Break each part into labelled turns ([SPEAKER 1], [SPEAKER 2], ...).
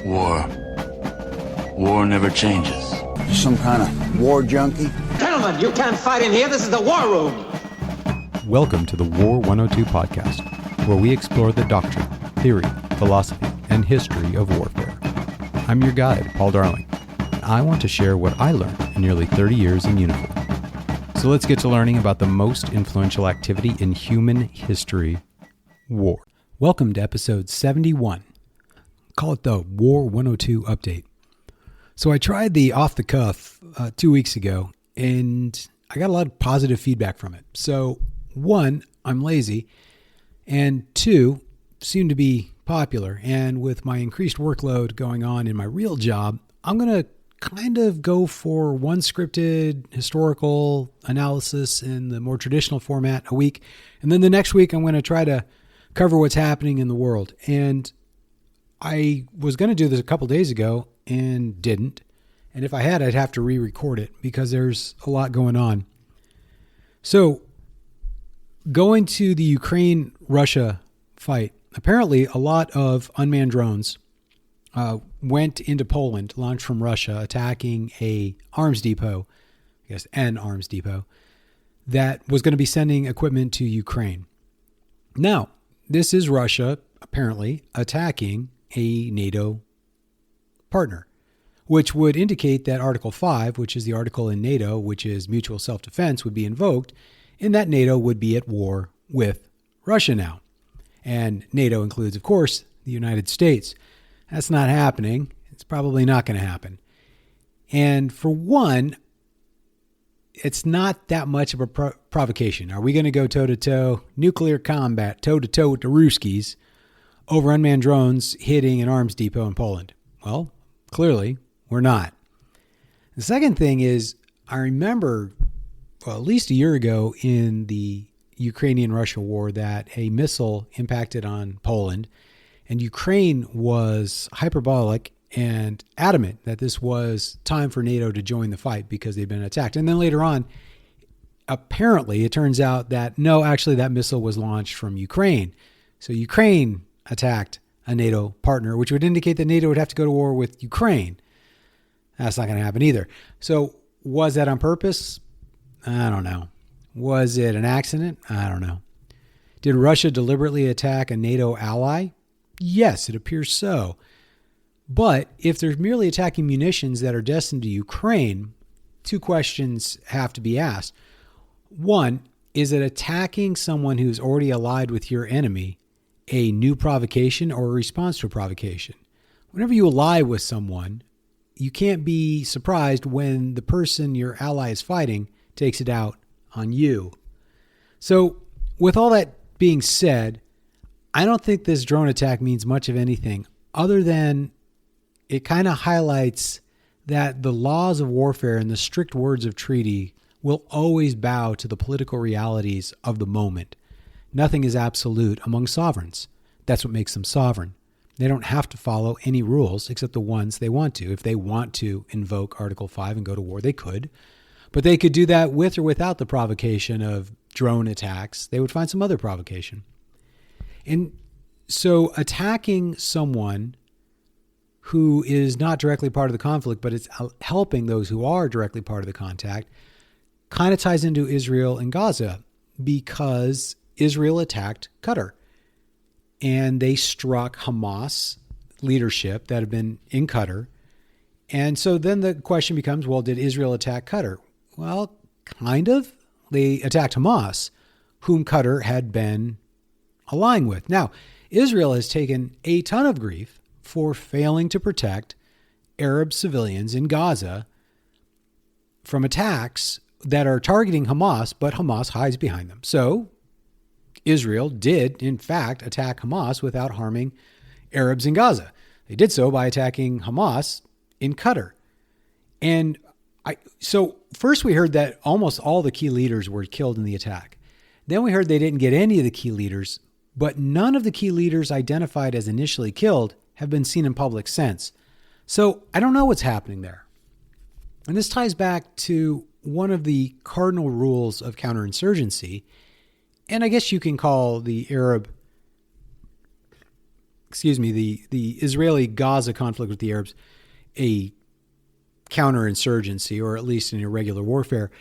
[SPEAKER 1] War. War never changes.
[SPEAKER 2] Some kind of war junkie?
[SPEAKER 3] Gentlemen, you can't fight in here. This is the war room.
[SPEAKER 4] Welcome to the War 102 podcast, where we explore the doctrine, theory, philosophy, and history of warfare. I'm your guide, Paul Darling, and I want to share what I learned in nearly 30 years in uniform. So let's get to learning about the most influential activity in human history, war. Welcome to episode 71. Call it the War 102 update. So I tried the off the cuff 2 weeks ago, and I got a lot of positive feedback from it. So one, I'm lazy, and two, seem to be popular. And with my increased workload going on in my real job, I'm going to kind of go for one scripted historical analysis in the more traditional format a week. And then the next week, I'm going to try to cover what's happening in the world. And I was going to do this a couple days ago and didn't. And if I had, I'd have to re-record it because there's a lot going on. So going to the Ukraine-Russia fight, apparently a lot of unmanned drones went into Poland, launched from Russia, attacking an arms depot that was going to be sending equipment to Ukraine. Now, this is Russia apparently attacking a NATO partner, which would indicate that Article 5, which is the article in NATO, which is mutual self-defense, would be invoked, and that NATO would be at war with Russia now. And NATO includes, of course, the United States. That's not happening. It's probably not going to happen. And for one, it's not that much of a provocation. Are we going to go toe-to-toe, nuclear combat, toe-to-toe with the Ruskies over unmanned drones hitting an arms depot in Poland? Well, clearly, we're not. The second thing is, I remember, at least a year ago in the Ukrainian-Russia war, that a missile impacted on Poland, and Ukraine was hyperbolic and adamant that this was time for NATO to join the fight because they'd been attacked. And then later on, apparently, it turns out that no, actually that missile was launched from Ukraine. So Ukraine attacked a NATO partner, which would indicate that NATO would have to go to war with Ukraine. That's not going to happen either. So was that on purpose? I don't know. Was it an accident? I don't know. Did Russia deliberately attack a NATO ally? Yes, it appears so. But if they're merely attacking munitions that are destined to Ukraine, two questions have to be asked. One, is it attacking someone who's already allied with your enemy a new provocation or a response to a provocation? Whenever you ally with someone, you can't be surprised when the person your ally is fighting takes it out on you. So with all that being said, I don't think this drone attack means much of anything other than it kind of highlights that the laws of warfare and the strict words of treaty will always bow to the political realities of the moment. Nothing is absolute among sovereigns. That's what makes them sovereign. They don't have to follow any rules except the ones they want to. If they want to invoke Article 5 and go to war, they could. But they could do that with or without the provocation of drone attacks. They would find some other provocation. And so attacking someone who is not directly part of the conflict, but it's helping those who are directly part of the contact, kind of ties into Israel and Gaza, because Israel attacked Qatar and they struck Hamas leadership that had been in Qatar. And so then the question becomes, well, did Israel attack Qatar? Well, kind of. They attacked Hamas, whom Qatar had been aligned with. Now, Israel has taken a ton of grief for failing to protect Arab civilians in Gaza from attacks that are targeting Hamas, but Hamas hides behind them. So Israel did, in fact, attack Hamas without harming Arabs in Gaza. They did so by attacking Hamas in Qatar. And so first we heard that almost all the key leaders were killed in the attack. Then we heard they didn't get any of the key leaders, but none of the key leaders identified as initially killed have been seen in public since. So I don't know what's happening there. And this ties back to one of the cardinal rules of counterinsurgency, and I guess you can call the Arab the Israeli-Gaza conflict with the Arabs a counterinsurgency, or at least an irregular warfare,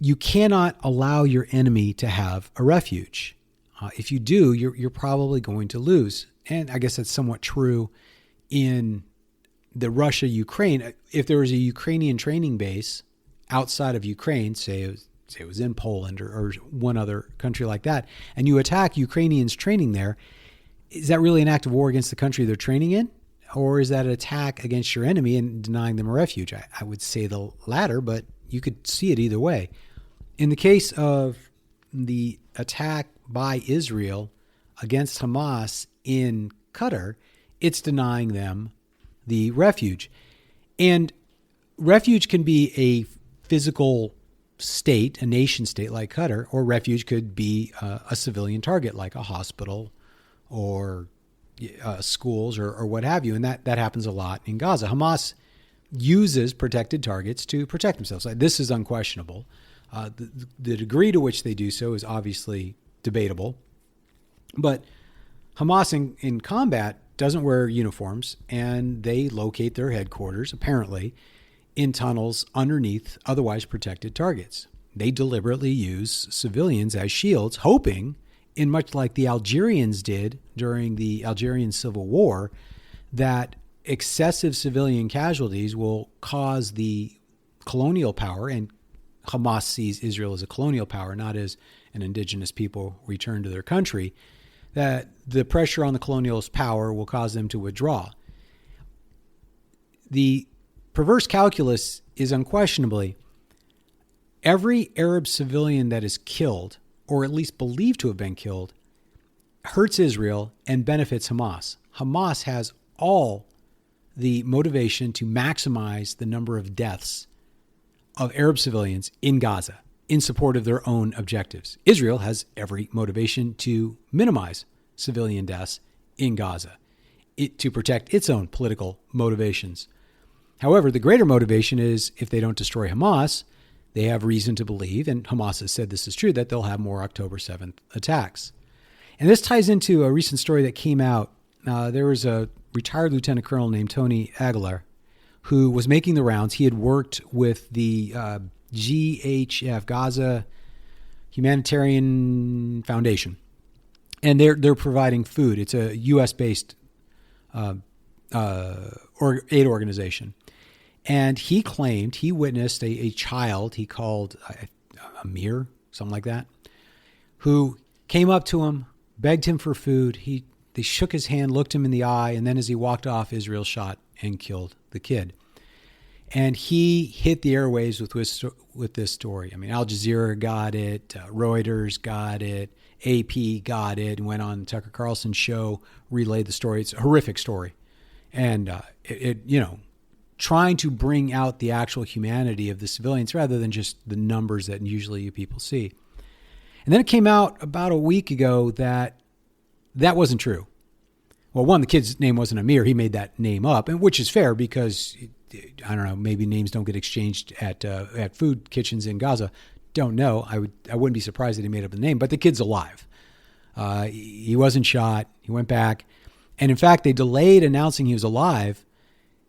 [SPEAKER 4] you cannot allow your enemy to have a refuge. If you do, you're probably going to lose. And I guess that's somewhat true in the Russia-Ukraine. If there was a Ukrainian training base outside of Ukraine, say it was in Poland or one other country like that, and you attack Ukrainians training there, is that really an act of war against the country they're training in? Or is that an attack against your enemy and denying them a refuge? I would say the latter, but you could see it either way. In the case of the attack by Israel against Hamas in Qatar, it's denying them the refuge. And refuge can be a physical state, a nation state like Qatar, or refuge could be a civilian target like a hospital or schools or what have you. And that happens a lot in Gaza. Hamas uses protected targets to protect themselves. This is unquestionable. The degree to which they do so is obviously debatable. But Hamas in combat doesn't wear uniforms, and they locate their headquarters, apparently, in tunnels underneath otherwise protected targets. They deliberately use civilians as shields, hoping, in much like the Algerians did during the Algerian Civil War, that excessive civilian casualties will cause the colonial power, and Hamas sees Israel as a colonial power, not as an indigenous people returned to their country, that the pressure on the colonialist power will cause them to withdraw. The perverse calculus is unquestionably every Arab civilian that is killed, or at least believed to have been killed, hurts Israel and benefits Hamas. Hamas has all the motivation to maximize the number of deaths of Arab civilians in Gaza in support of their own objectives. Israel has every motivation to minimize civilian deaths in Gaza to protect its own political motivations. However, the greater motivation is if they don't destroy Hamas, they have reason to believe, and Hamas has said this is true, that they'll have more October 7th attacks. And this ties into a recent story that came out. There was a retired lieutenant colonel named Tony Aguilar who was making the rounds. He had worked with the GHF, Gaza Humanitarian Foundation, and they're providing food. It's a U.S.-based aid organization. And he claimed he witnessed a child he called Amir, something like that, who came up to him, begged him for food. They shook his hand, looked him in the eye, and then as he walked off, Israel shot and killed the kid. And he hit the airwaves with this story. I mean, Al Jazeera got it, Reuters got it, AP got it, and went on Tucker Carlson's show, relayed the story. It's a horrific story. And trying to bring out the actual humanity of the civilians rather than just the numbers that usually you people see. And then it came out about a week ago that wasn't true. Well, one, the kid's name wasn't Amir. He made that name up, and which is fair because, I don't know, maybe names don't get exchanged at food kitchens in Gaza. Don't know. I wouldn't be surprised that he made up the name, but the kid's alive. He wasn't shot. He went back. And in fact, they delayed announcing he was alive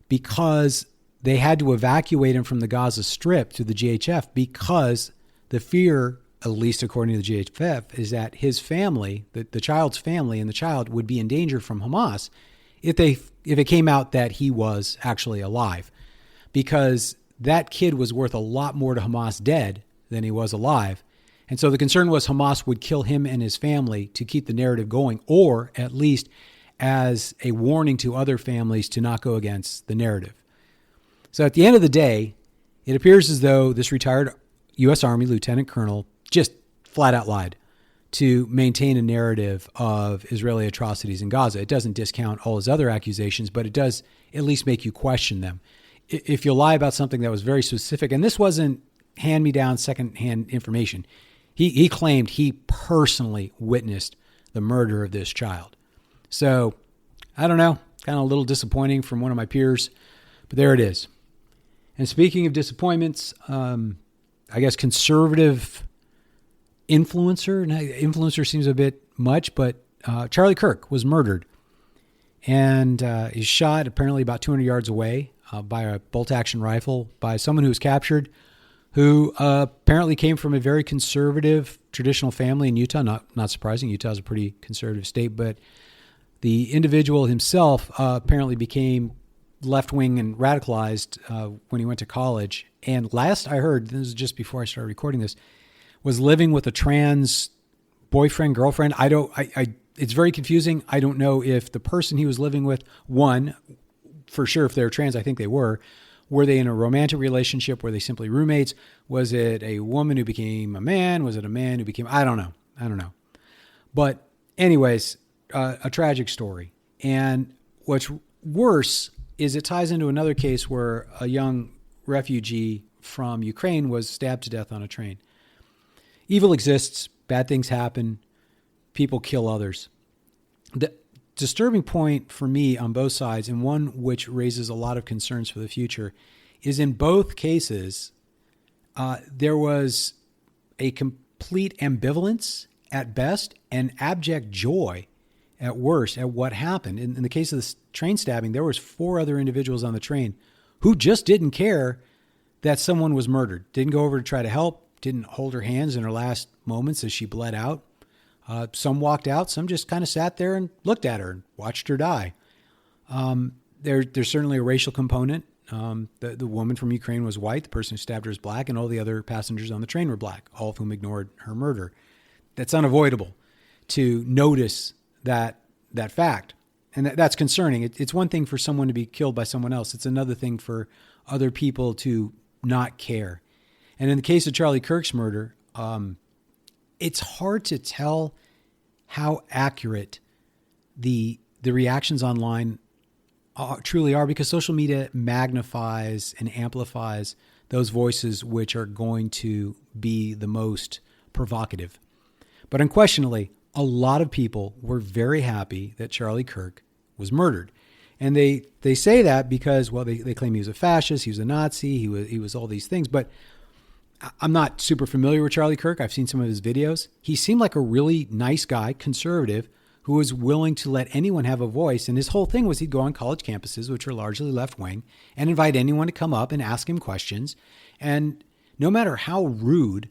[SPEAKER 4] because they had to evacuate him from the Gaza Strip to the GHF because the fear, at least according to the GHF, is that his family, the child's family and the child would be in danger from Hamas if it came out that he was actually alive, because that kid was worth a lot more to Hamas dead than he was alive. And so the concern was Hamas would kill him and his family to keep the narrative going, or at least as a warning to other families to not go against the narrative. So at the end of the day, it appears as though this retired U.S. Army lieutenant colonel just flat out lied to maintain a narrative of Israeli atrocities in Gaza. It doesn't discount all his other accusations, but it does at least make you question them. If you lie about something that was very specific, and this wasn't hand-me-down, second-hand information, he claimed he personally witnessed the murder of this child. So, I don't know, kind of a little disappointing from one of my peers, but there it is. And speaking of disappointments, I guess conservative influencer seems a bit much, but Charlie Kirk was murdered and is shot apparently about 200 yards away by a bolt-action rifle by someone who was captured, who apparently came from a very conservative, traditional family in Utah. Not surprising. Utah is a pretty conservative state, but the individual himself apparently became left-wing and radicalized when he went to college. And last I heard, this is just before I started recording this, was living with a trans boyfriend, girlfriend. It's very confusing. I don't know if the person he was living with, one, for sure, if they're trans, I think they were they in a romantic relationship? Were they simply roommates? Was it a woman who became a man? Was it a man who became, I don't know. But anyways, a tragic story. And what's worse is it ties into another case where a young refugee from Ukraine was stabbed to death on a train. Evil exists. Bad things happen. People kill others. The disturbing point for me on both sides, and one which raises a lot of concerns for the future, is in both cases, there was a complete ambivalence at best and abject joy at worst at what happened. In the case of the train stabbing, there was 4 other individuals on the train who just didn't care that someone was murdered, didn't go over to try to help, didn't hold her hands in her last moments as she bled out. Some walked out, some just kind of sat there and looked at her and watched her die. There's certainly a racial component. The woman from Ukraine was white, the person who stabbed her is black, and all the other passengers on the train were black, all of whom ignored her murder. That's unavoidable to notice that fact. And that's concerning. It's one thing for someone to be killed by someone else. It's another thing for other people to not care. And in the case of Charlie Kirk's murder, it's hard to tell how accurate the reactions online truly are, because social media magnifies and amplifies those voices which are going to be the most provocative. But unquestionably, a lot of people were very happy that Charlie Kirk was murdered. And they say that because, well, they claim he was a fascist, he was a Nazi, he was all these things. But I'm not super familiar with Charlie Kirk. I've seen some of his videos. He seemed like a really nice guy, conservative, who was willing to let anyone have a voice. And his whole thing was he'd go on college campuses, which are largely left-wing, and invite anyone to come up and ask him questions. And no matter how rude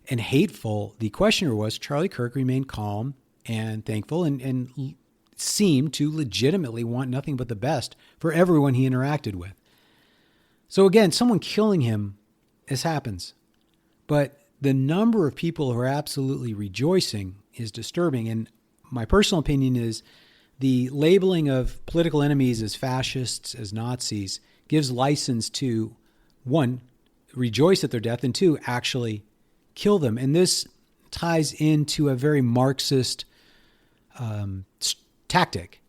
[SPEAKER 4] and hateful the questioner was, Charlie Kirk remained calm and thankful and seemed to legitimately want nothing but the best for everyone he interacted with. So again, someone killing him, this happens. But the number of people who are absolutely rejoicing is disturbing. And my personal opinion is the labeling of political enemies as fascists, as Nazis, gives license to, 1, rejoice at their death, and 2, actually kill them. And this ties into a very Marxist tactic,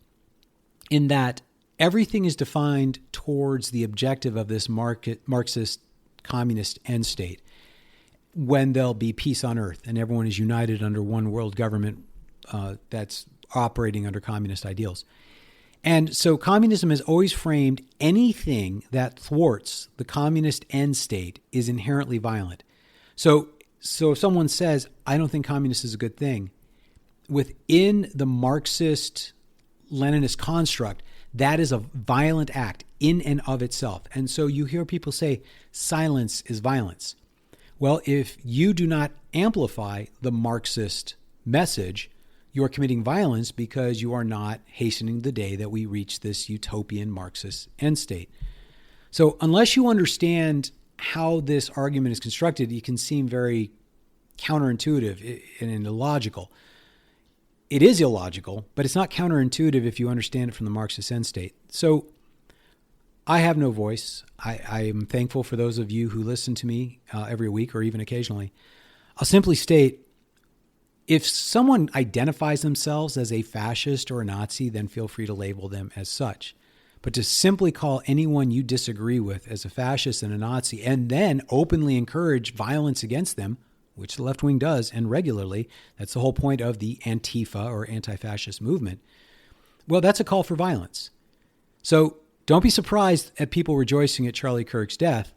[SPEAKER 4] in that everything is defined towards the objective of this Marxist communist end state, when there'll be peace on earth and everyone is united under one world government that's operating under communist ideals. And so communism has always framed anything that thwarts the communist end state is inherently violent. So if someone says, I don't think communist is a good thing, within the Marxist Leninist construct, that is a violent act in and of itself. And so you hear people say silence is violence. Well, if you do not amplify the Marxist message, you are committing violence because you are not hastening the day that we reach this utopian Marxist end state. So unless you understand how this argument is constructed, it can seem very counterintuitive and illogical. It is illogical, but it's not counterintuitive if you understand it from the Marxist end state. So I have no voice. I am thankful for those of you who listen to me every week or even occasionally. I'll simply state, if someone identifies themselves as a fascist or a Nazi, then feel free to label them as such. But to simply call anyone you disagree with as a fascist and a Nazi and then openly encourage violence against them, which the left wing does, and regularly, that's the whole point of the Antifa or anti-fascist movement, well, that's a call for violence. So don't be surprised at people rejoicing at Charlie Kirk's death,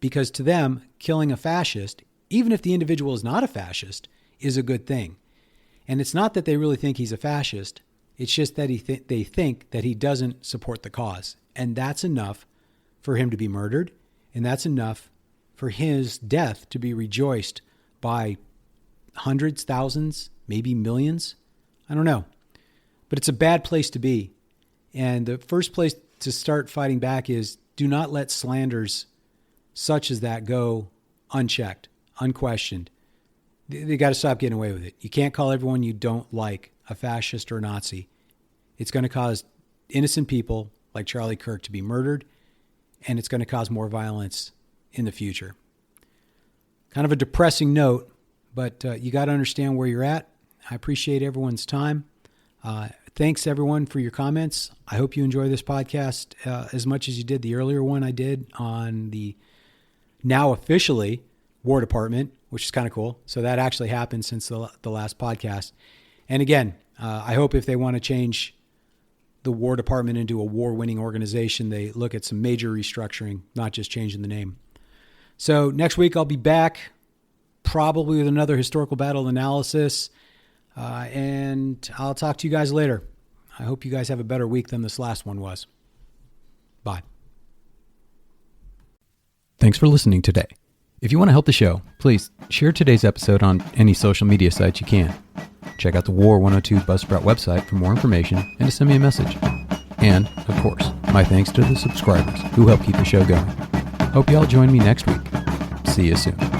[SPEAKER 4] because to them, killing a fascist, even if the individual is not a fascist, is a good thing. And it's not that they really think he's a fascist. It's just that they think that he doesn't support the cause. And that's enough for him to be murdered. And that's enough for his death to be rejoiced by hundreds, thousands, maybe millions. I don't know. But it's a bad place to be. And the first place to start fighting back is do not let slanders such as that go unchecked, unquestioned. They got to stop getting away with it. You can't call everyone you don't like a fascist or a Nazi. It's going to cause innocent people like Charlie Kirk to be murdered, and it's going to cause more violence in the future. Kind of a depressing note, but you got to understand where you're at. I appreciate everyone's time. Thanks, everyone, for your comments. I hope you enjoy this podcast as much as you did the earlier one I did on the now officially War Department, which is kind of cool. So that actually happened since the last podcast. And again, I hope if they want to change the War Department into a war-winning organization, they look at some major restructuring, not just changing the name. So next week I'll be back, probably with another historical battle analysis. And I'll talk to you guys later. I hope you guys have a better week than this last one was. Bye. Thanks for listening today. If you want to help the show, please share today's episode on any social media sites you can. Check out the War 102 Buzzsprout website for more information and to send me a message. And, of course, my thanks to the subscribers who help keep the show going. Hope you all join me next week. See you soon.